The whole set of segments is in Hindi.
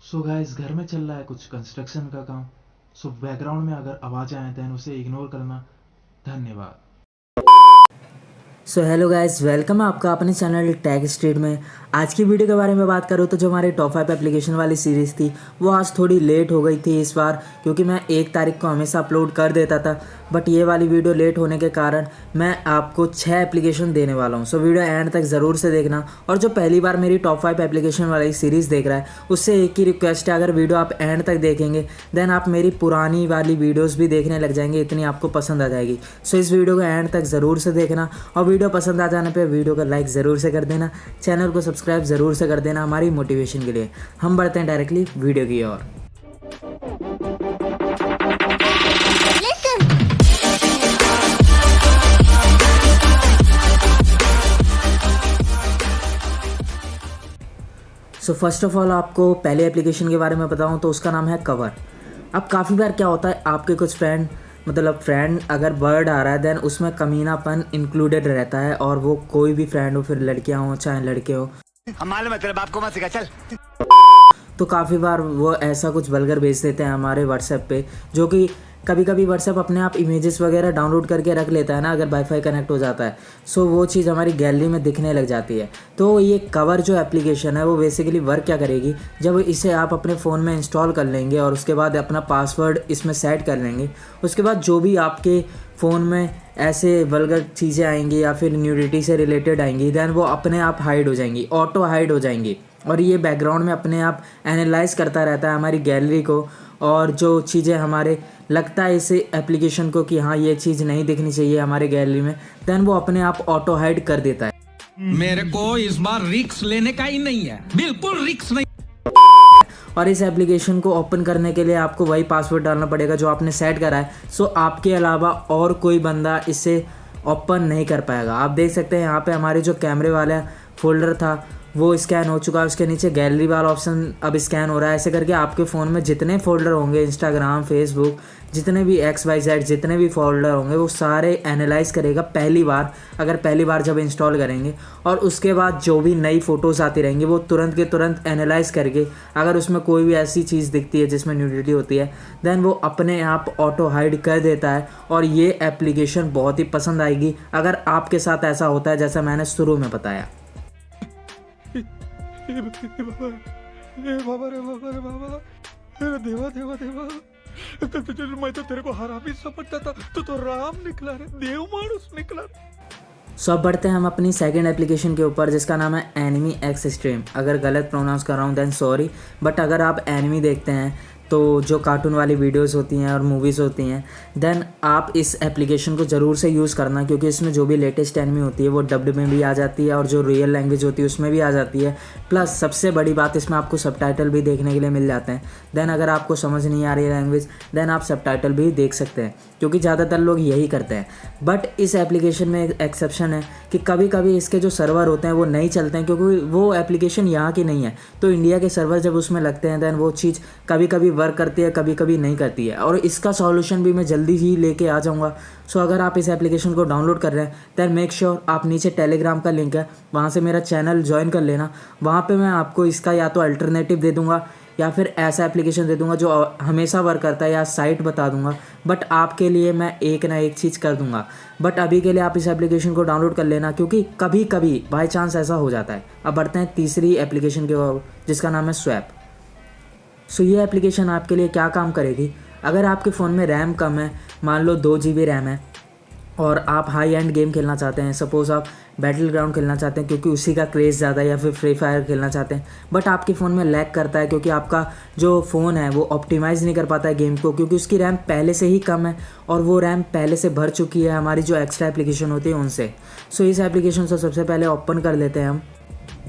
सो गाइस घर में चल रहा है कुछ कंस्ट्रक्शन का काम। सो बैकग्राउंड में अगर आवाज़ आए देन उसे इग्नोर करना। धन्यवाद। सो हेलो गाइस, वेलकम है आपका अपने चैनल टैग स्ट्रीट में। आज की वीडियो के बारे में बात करूँ तो जो हमारी टॉप 5 एप्लीकेशन वाली सीरीज़ थी वो आज थोड़ी लेट हो गई थी इस बार, क्योंकि मैं 1 तारीख को हमेशा अपलोड कर देता था। बट ये वाली वीडियो लेट होने के कारण मैं आपको 6 एप्लीकेशन देने वाला हूँ। सो वीडियो एंड तक ज़रूर से देखना। और जो पहली बार मेरी टॉप 5 एप्लीकेशन वाली सीरीज़ देख रहा है उससे एक ही रिक्वेस्ट है, अगर वीडियो आप एंड तक देखेंगे देन आप मेरी पुरानी वाली वीडियोज़ भी देखने लग जाएंगे, इतनी आपको पसंद आ जाएगी। सो इस वीडियो को एंड तक ज़रूर से देखना और वीडियो पसंद आ जाने पे वीडियो को लाइक ज़रूर से कर देना, चैनल को सब्सक्राइब ज़रूर से कर देना हमारी मोटिवेशन के लिए। हम बढ़ते हैं डायरेक्टली वीडियो की ओर। सो फर्स्ट ऑफ ऑल आपको पहले एप्लीकेशन के बारे में बताऊं तो उसका नाम है कवर। अब काफ़ी बार क्या होता है, आपके कुछ फ्रेंड अगर वर्ड आ रहा है देन उसमें कमीनापन इंक्लूडेड रहता है, और वो कोई भी फ्रेंड हो, फिर लड़कियां हो चाहे लड़के हो, हमारे मतलब आपको मत सिखा चल। तो काफ़ी बार वो ऐसा कुछ वल्गर भेज देते हैं हमारे व्हाट्सएप पे, जो कि कभी कभी व्हाट्सएप अपने आप इमेजेस वगैरह डाउनलोड करके रख लेता है ना, अगर वाईफाई कनेक्ट हो जाता है। सो वो चीज़ हमारी गैलरी में दिखने लग जाती है। तो ये कवर जो एप्लीकेशन है वो बेसिकली वर्क क्या करेगी, जब इसे आप अपने फ़ोन में इंस्टॉल कर लेंगे और उसके बाद अपना पासवर्ड इसमें सेट कर लेंगे, उसके बाद जो भी आपके फ़ोन में ऐसे वल्गर चीज़ें आएंगी या फिर न्यूडिटी से रिलेटेड आएंगी देन वो अपने आप हाइड हो जाएंगी, ऑटो हाइड हो जाएंगी। और ये बैकग्राउंड में अपने आप एनालाइज करता रहता है हमारी गैलरी को, और जो चीज़ें हमारे लगता है इस एप्लीकेशन को कि हाँ ये चीज़ नहीं दिखनी चाहिए हमारे गैलरी में, देन वो अपने आप ऑटो हाइड कर देता है। मेरे को इस बार रिस्क लेने का ही नहीं है, बिल्कुल रिस्क नहीं। और इस एप्लीकेशन को ओपन करने के लिए आपको वही पासवर्ड डालना पड़ेगा जो आपने सेट करा है। सो आपके अलावा और कोई बंदा इसे ओपन नहीं कर पाएगा। आप देख सकते हैं यहाँ पे हमारे जो कैमरे वाला फोल्डर था वो स्कैन हो चुका है, उसके नीचे गैलरी वाला ऑप्शन अब स्कैन हो रहा है। ऐसे करके आपके फ़ोन में जितने फोल्डर होंगे, इंस्टाग्राम, फेसबुक, जितने भी XYZ जितने भी फोल्डर होंगे वो सारे एनालाइज करेगा पहली बार जब इंस्टॉल करेंगे। और उसके बाद जो भी नई फ़ोटोज़ आती रहेंगी वो तुरंत के तुरंत एनालाइज करके अगर उसमें कोई भी ऐसी चीज़ दिखती है जिसमें न्यूडिटी होती है देन वो अपने आप ऑटो हाइड कर देता है। और ये एप्लीकेशन बहुत ही पसंद आएगी अगर आपके साथ ऐसा होता है जैसा मैंने शुरू में बताया। मैं तो तेरे को हरामी समझता था, तो राम निकला रे, देव मानुस निकला। सो अब बढ़ते हैं हम अपनी सेकंड एप्लीकेशन के ऊपर जिसका नाम है एनिमी एक्स स्ट्रीम। अगर गलत प्रोनाउंस कर रहा हूँ देन सॉरी, बट अगर आप एनिमी देखते हैं तो जो कार्टून वाली वीडियोस होती हैं और मूवीज़ होती हैं देन आप इस एप्लीकेशन को ज़रूर से यूज़ करना, क्योंकि इसमें जो भी लेटेस्ट एनिमी होती है वो डब्ड में भी आ जाती है और जो रियल लैंग्वेज होती है उसमें भी आ जाती है। प्लस सबसे बड़ी बात, इसमें आपको सबटाइटल भी देखने के लिए मिल जाते हैं। देन अगर आपको समझ नहीं आ रही है लैंग्वेज देन आप सबटाइटल भी देख सकते हैं, क्योंकि ज़्यादातर लोग यही करते हैं। बट इस एप्लीकेशन में एक एक्सेप्शन है कि कभी कभी इसके जो सर्वर होते हैं वो नहीं चलते हैं, क्योंकि वो एप्लीकेशन यहाँ की नहीं है। तो इंडिया के सर्वर जब उसमें लगते हैं देन वो चीज़ कभी कभी वर्क करती है, कभी कभी नहीं करती है। और इसका सॉल्यूशन भी मैं जल्दी ही लेके आ जाऊँगा। सो अगर आप इस एप्लीकेशन को डाउनलोड कर रहे हैं देन मेक श्योर आप नीचे टेलीग्राम का लिंक है वहाँ से मेरा चैनल ज्वाइन कर लेना। वहाँ पे मैं आपको इसका या तो अल्टरनेटिव दे दूँगा या फिर ऐसा एप्लीकेशन दे दूंगा जो हमेशा वर्क करता है, या साइट बता दूंगा। बट आपके लिए मैं एक ना एक चीज़ कर दूंगा। बट अभी के लिए आप इस एप्लीकेशन को डाउनलोड कर लेना, क्योंकि कभी कभी बाय चांस ऐसा हो जाता है। अब बढ़ते हैं तीसरी एप्लीकेशन के ओर जिसका नाम है स्वैप। सो ये एप्लीकेशन आपके लिए क्या काम करेगी, अगर आपके फ़ोन में रैम कम है, मान लो 2 GB रैम है और आप हाई एंड गेम खेलना चाहते हैं, सपोज़ आप बैटल ग्राउंड खेलना चाहते हैं क्योंकि उसी का क्रेज़ ज़्यादा है, या फिर फ्री फायर खेलना चाहते हैं, बट आपके फ़ोन में लैग करता है क्योंकि आपका जो फ़ोन है वो ऑप्टिमाइज़ नहीं कर पाता है गेम को, क्योंकि उसकी रैम पहले से ही कम है और वो रैम पहले से भर चुकी है हमारी जो एक्स्ट्रा एप्लीकेशन होती है उनसे। सो इस एप्लीकेशन को सबसे पहले ओपन कर लेते हैं हम।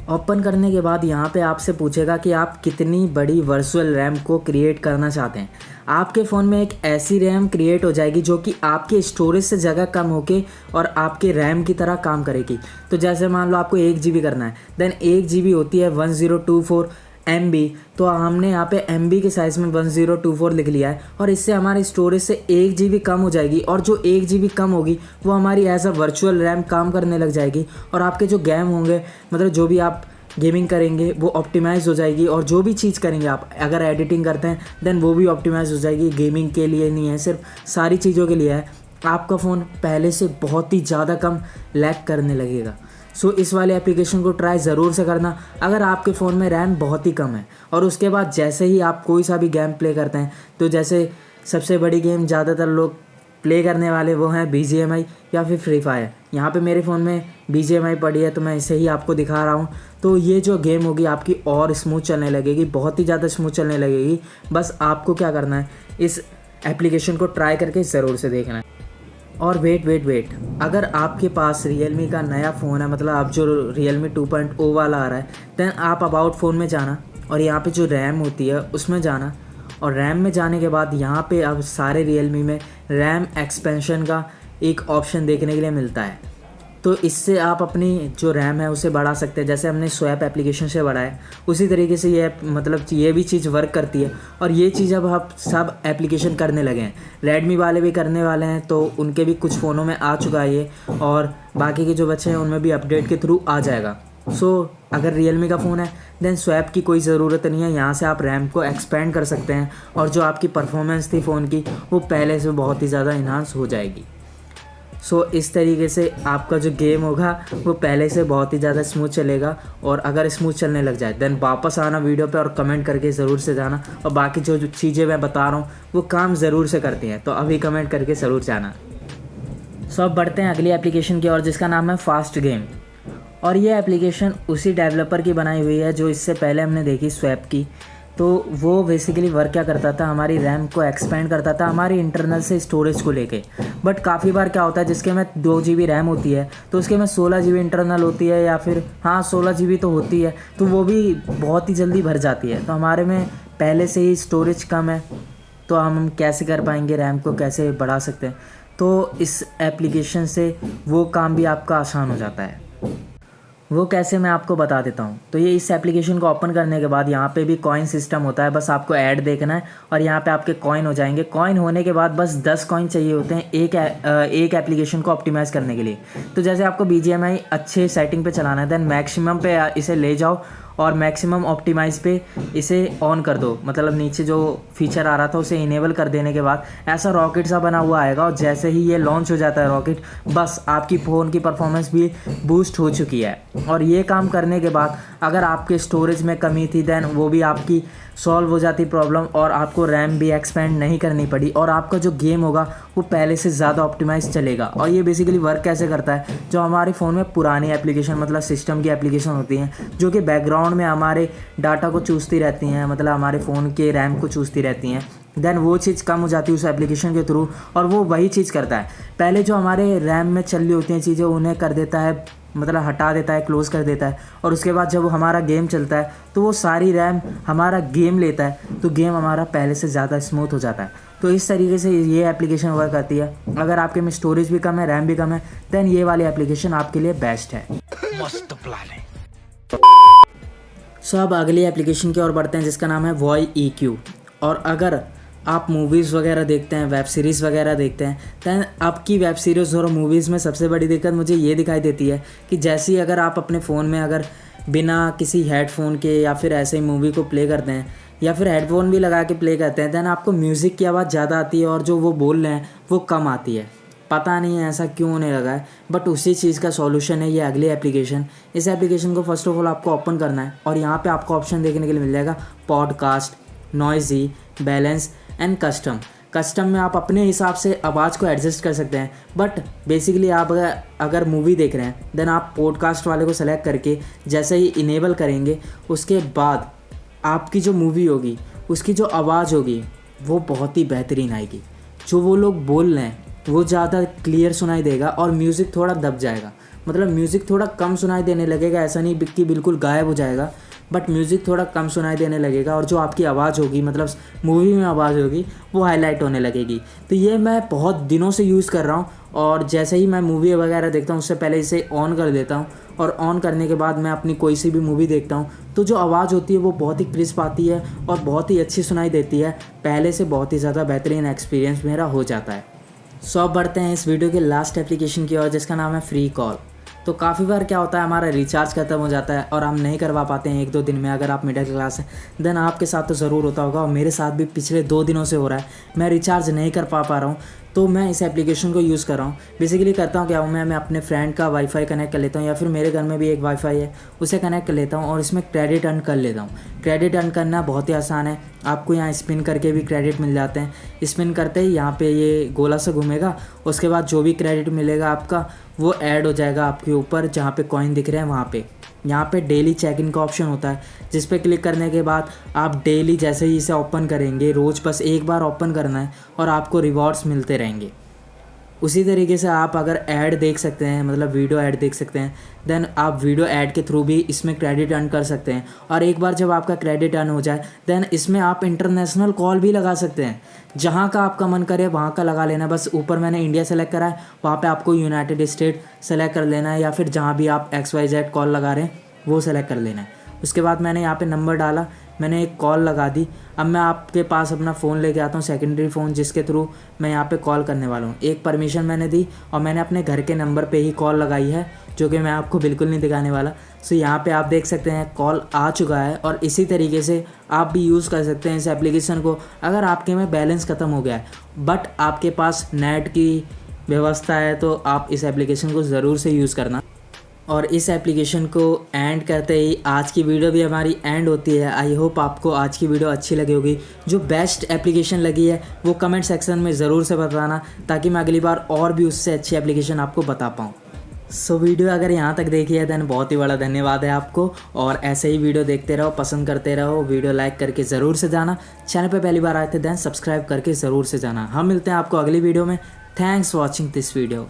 ओपन करने के बाद यहाँ पे आपसे पूछेगा कि आप कितनी बड़ी वर्चुअल रैम को क्रिएट करना चाहते हैं। आपके फ़ोन में एक ऐसी रैम क्रिएट हो जाएगी जो कि आपके स्टोरेज से जगह कम होके और आपके रैम की तरह काम करेगी। तो जैसे मान लो आपको 1 GB करना है देन 1 GB होती है 1024 MB, तो हमने यहाँ पे MB के साइज़ में 1024 लिख लिया है और इससे हमारी स्टोरेज से 1 GB कम हो जाएगी और जो 1 GB कम होगी वो हमारी एज अ वर्चुअल रैम काम करने लग जाएगी और आपके जो गेम होंगे, मतलब जो भी आप गेमिंग करेंगे वो ऑप्टिमाइज़ हो जाएगी, और जो भी चीज़ करेंगे आप अगर एडिटिंग करते हैं देन वो भी ऑप्टिमाइज़ हो जाएगी। गेमिंग के लिए नहीं है, सिर्फ सारी चीज़ों के लिए है। आपका फ़ोन पहले से बहुत ही ज़्यादा कम लैग करने लगेगा। सो इस वाले एप्लीकेशन को ट्राई ज़रूर से करना अगर आपके फ़ोन में रैम बहुत ही कम है। और उसके बाद जैसे ही आप कोई सा भी गेम प्ले करते हैं, तो जैसे सबसे बड़ी गेम ज़्यादातर लोग प्ले करने वाले वो हैं BGMI या फिर फ्री फायर। यहाँ पे मेरे फ़ोन में BGMI पड़ी है तो मैं इसे ही आपको दिखा रहा हूँ। तो ये जो गेम होगी आपकी और स्मूथ चलने लगेगी, बहुत ही ज़्यादा स्मूथ चलने लगेगी। बस आपको क्या करना है, इस एप्लीकेशन को ट्राई करके ज़रूर से देखना है। और वेट, अगर आपके पास Realme का नया फ़ोन है, मतलब आप जो Realme 2.0 वाला आ रहा है, दैन आप अबाउट फ़ोन में जाना और यहाँ पे जो रैम होती है उसमें जाना, और रैम में जाने के बाद यहाँ पे अब सारे Realme में रैम एक्सपेंशन का एक ऑप्शन देखने के लिए मिलता है। तो इससे आप अपनी जो रैम है उसे बढ़ा सकते हैं, जैसे हमने स्वैप एप्लीकेशन से बढ़ाया उसी तरीके से ये मतलब ये भी चीज़ वर्क करती है। और ये चीज़ अब आप सब एप्लीकेशन करने लगे हैं, रेडमी वाले भी करने वाले हैं, तो उनके भी कुछ फ़ोनों में आ चुका है ये, और बाकी के जो बच्चे हैं उनमें भी अपडेट के थ्रू आ जाएगा। सो अगर Realme का फ़ोन है देन स्वैप की कोई ज़रूरत नहीं है, यहाँ से आप रैम को एक्सपेंड कर सकते हैं और जो आपकी परफॉर्मेंस थी फ़ोन की वो पहले से बहुत ही ज़्यादा इन्हांस हो जाएगी। सो इस तरीके से आपका जो गेम होगा वो पहले से बहुत ही ज़्यादा स्मूथ चलेगा। और अगर स्मूथ चलने लग जाए देन वापस आना वीडियो पे और कमेंट करके ज़रूर से जाना, और बाकी जो चीज़ें मैं बता रहा हूँ वो काम ज़रूर से करती हैं, तो अभी कमेंट करके ज़रूर जाना। सो अब बढ़ते हैं अगली एप्लीकेशन की ओर जिसका नाम है फास्ट गेम। और ये एप्लीकेशन उसी डेवलपर की बनाई हुई है जो इससे पहले हमने देखी स्वैप की। तो वो बेसिकली वर्क क्या करता था, हमारी रैम को एक्सपेंड करता था हमारी इंटरनल से स्टोरेज को लेके। बट काफ़ी बार क्या होता है जिसके में 2 GB रैम होती है तो उसके में 16 GB इंटरनल होती है, या फिर हाँ 16 GB तो होती है, तो वो भी बहुत ही जल्दी भर जाती है। तो हमारे में पहले से ही स्टोरेज कम है, तो हम कैसे कर पाएंगे, रैम को कैसे बढ़ा सकते हैं। तो इस एप्लीकेशन से वो काम भी आपका आसान हो जाता है। वो कैसे मैं आपको बता देता हूँ। तो ये इस एप्लीकेशन को ओपन करने के बाद यहाँ पे भी कॉइन सिस्टम होता है, बस आपको ऐड देखना है और यहाँ पे आपके कॉइन हो जाएंगे। कॉइन होने के बाद बस 10 कॉइन चाहिए होते हैं एक एप्लीकेशन को ऑप्टिमाइज़ करने के लिए। तो जैसे आपको BGMI अच्छे सेटिंग पे चलाना है देन मैक्सिमम पे इसे ले जाओ और मैक्सिमम ऑप्टिमाइज़ पे इसे ऑन कर दो, मतलब नीचे जो फीचर आ रहा था उसे इनेबल कर देने के बाद ऐसा रॉकेट सा बना हुआ आएगा, और जैसे ही ये लॉन्च हो जाता है रॉकेट, बस आपकी फ़ोन की परफॉर्मेंस भी बूस्ट हो चुकी है। और ये काम करने के बाद अगर आपके स्टोरेज में कमी थी देन वो भी आपकी सॉल्व हो जाती प्रॉब्लम, और आपको रैम भी एक्सपेंड नहीं करनी पड़ी, और आपका जो गेम होगा वो पहले से ज़्यादा ऑप्टिमाइज़ चलेगा। और ये बेसिकली वर्क कैसे करता है, जो हमारे फ़ोन में पुरानी एप्लीकेशन मतलब सिस्टम की एप्लीकेशन होती हैं जो कि बैकग्राउंड में हमारे डाटा को चूसती रहती हैं, मतलब हमारे फ़ोन के रैम को चूसती रहती हैं, देन वो चीज़ कम हो जाती है उस एप्लीकेशन के थ्रू, और वो वही चीज़ करता है। पहले जो हमारे रैम में चल रही होती हैं चीज़ें उन्हें कर देता है, मतलब हटा देता है, क्लोज़ कर देता है, और उसके बाद जब हमारा गेम चलता है तो वो सारी रैम हमारा गेम लेता है, तो गेम हमारा पहले से ज़्यादा स्मूथ हो जाता है। तो इस तरीके से ये एप्लीकेशन वर्क करती है। अगर आपके में स्टोरेज भी कम है, रैम भी कम है, देन ये वाली एप्लीकेशन आपके लिए बेस्ट है। मस्त प्लान है। सो अब अगली एप्लीकेशन की ओर बढ़ते हैं जिसका नाम है वॉय EQ। और अगर आप मूवीज़ वगैरह देखते हैं, वेब सीरीज़ वगैरह देखते हैं, दैन आपकी वेब सीरीज़ और मूवीज़ में सबसे बड़ी दिक्कत मुझे ये दिखाई देती है कि जैसे ही अगर आप अपने फ़ोन में अगर बिना किसी हेडफोन के या फिर ऐसे ही मूवी को प्ले करते हैं, या फिर हेडफोन भी लगा के प्ले करते हैं, दैन आपको म्यूज़िक की आवाज़ ज़्यादा आती है और जो वो बोल रहे हैं वो कम आती है। पता नहीं है ऐसा क्यों होने लगा है, बट उसी चीज़ का सॉल्यूशन है ये अगली एप्लीकेशन। इस एप्लीकेशन को फर्स्ट ऑफ ऑल आपको ओपन करना है और यहाँ पे आपको ऑप्शन देखने के लिए मिल जाएगा podcast, noisy, balance and custom में आप अपने हिसाब से आवाज़ को एडजस्ट कर सकते हैं। बट बेसिकली आप अगर मूवी देख रहे हैं देन आप पॉडकास्ट वाले को सेलेक्ट करके जैसे ही इनेबल करेंगे उसके बाद आपकी जो मूवी होगी उसकी जो आवाज़ होगी वो बहुत ही बेहतरीन आएगी। जो वो लोग बोल रहे हैं वो ज़्यादा क्लियर सुनाई देगा और म्यूज़िक थोड़ा दब जाएगा, मतलब म्यूज़िक थोड़ा कम सुनाई देने लगेगा। ऐसा नहीं कि बिल्कुल गायब हो जाएगा, बट म्यूज़िक थोड़ा कम सुनाई देने लगेगा और जो आपकी आवाज़ होगी मतलब मूवी में आवाज़ होगी वो हाईलाइट होने लगेगी। तो ये मैं बहुत दिनों से यूज़ कर रहा हूँ और जैसे ही मैं मूवी वगैरह देखता हूँ उससे पहले इसे ऑन कर देता हूँ और ऑन करने के बाद मैं अपनी कोई सी भी मूवी देखता हूँ तो जो आवाज़ होती है वो बहुत ही क्रिस्प आती है और बहुत ही अच्छी सुनाई देती है। पहले से बहुत ही ज़्यादा बेहतरीन एक्सपीरियंस मेरा हो जाता है। सो अब बढ़ते हैं इस वीडियो के लास्ट एप्लीकेशन की ओर जिसका नाम है फ्री कॉल। तो काफ़ी बार क्या होता है हमारा रिचार्ज ख़त्म हो जाता है और हम नहीं करवा पाते हैं 1-2 दिन में। अगर आप मिडिल क्लास हैं देन आपके साथ तो ज़रूर होता होगा, और मेरे साथ भी पिछले 2 दिनों से हो रहा है। मैं रिचार्ज नहीं कर पा रहा हूँ, तो मैं इस एप्लीकेशन को यूज़ कर रहा हूँ। बेसिकली करता हूँ क्या हूँ, मैं अपने फ्रेंड का वाईफाई कनेक्ट कर लेता हूँ, या फिर मेरे घर में भी एक वाईफाई है उसे कनेक्ट कर लेता हूँ और इसमें क्रेडिट अर्न कर लेता हूँ। क्रेडिट अर्न करना बहुत ही आसान है, आपको यहाँ स्पिन करके भी क्रेडिट मिल जाते हैं। स्पिन करते ही यहाँ पे ये गोला से घूमेगा, उसके बाद जो भी क्रेडिट मिलेगा आपका वो ऐड हो जाएगा आपके ऊपर जहाँ पे कॉइन दिख रहे हैं वहाँ पे। यहाँ पे डेली चेक इन का ऑप्शन होता है, जिस पे क्लिक करने के बाद आप डेली जैसे ही इसे ओपन करेंगे, रोज़ बस एक बार ओपन करना है और आपको रिवॉर्ड्स मिलते रहेंगे। उसी तरीके से आप अगर ऐड देख सकते हैं, मतलब वीडियो ऐड देख सकते हैं, देन आप वीडियो ऐड के थ्रू भी इसमें क्रेडिट अर्न कर सकते हैं। और एक बार जब आपका क्रेडिट अर्न हो जाए देन इसमें आप इंटरनेशनल कॉल भी लगा सकते हैं। जहाँ का आपका मन करे वहाँ का लगा लेना। बस ऊपर मैंने इंडिया सेलेक्ट करा है, वहाँ पे आपको यूनाइटेड स्टेट सेलेक्ट कर लेना है, या फिर जहाँ भी आप XYZ कॉल लगा रहे हैं वो सेलेक्ट कर लेना है। उसके बाद मैंने यहाँ पे नंबर डाला, मैंने एक कॉल लगा दी। अब मैं आपके पास अपना फ़ोन लेके आता हूँ, सेकेंडरी फ़ोन, जिसके थ्रू मैं यहाँ पे कॉल करने वाला हूँ। एक परमिशन मैंने दी और मैंने अपने घर के नंबर पे ही कॉल लगाई है, जो कि मैं आपको बिल्कुल नहीं दिखाने वाला। सो यहाँ पे आप देख सकते हैं कॉल आ चुका है। और इसी तरीके से आप भी यूज़ कर सकते हैं इस एप्लीकेशन को। अगर आपके में बैलेंस ख़त्म हो गया है बट आपके पास नेट की व्यवस्था है तो आप इस एप्लीकेशन को ज़रूर से यूज़ करना। और इस एप्लीकेशन को एंड करते ही आज की वीडियो भी हमारी एंड होती है। आई होप आपको आज की वीडियो अच्छी लगी होगी। जो बेस्ट एप्लीकेशन लगी है वो कमेंट सेक्शन में ज़रूर से बताना, ताकि मैं अगली बार और भी उससे अच्छी एप्लीकेशन आपको बता पाऊँ। सो वीडियो अगर यहाँ तक देखी है देन बहुत ही बड़ा धन्यवाद है आपको। और ऐसे ही वीडियो देखते रहो, पसंद करते रहो। वीडियो लाइक करके ज़रूर से जाना। चैनल पे पहली बार आए थे देन सब्सक्राइब करके ज़रूर से जाना। हम मिलते हैं आपको अगली वीडियो में। Thanks for watching this video.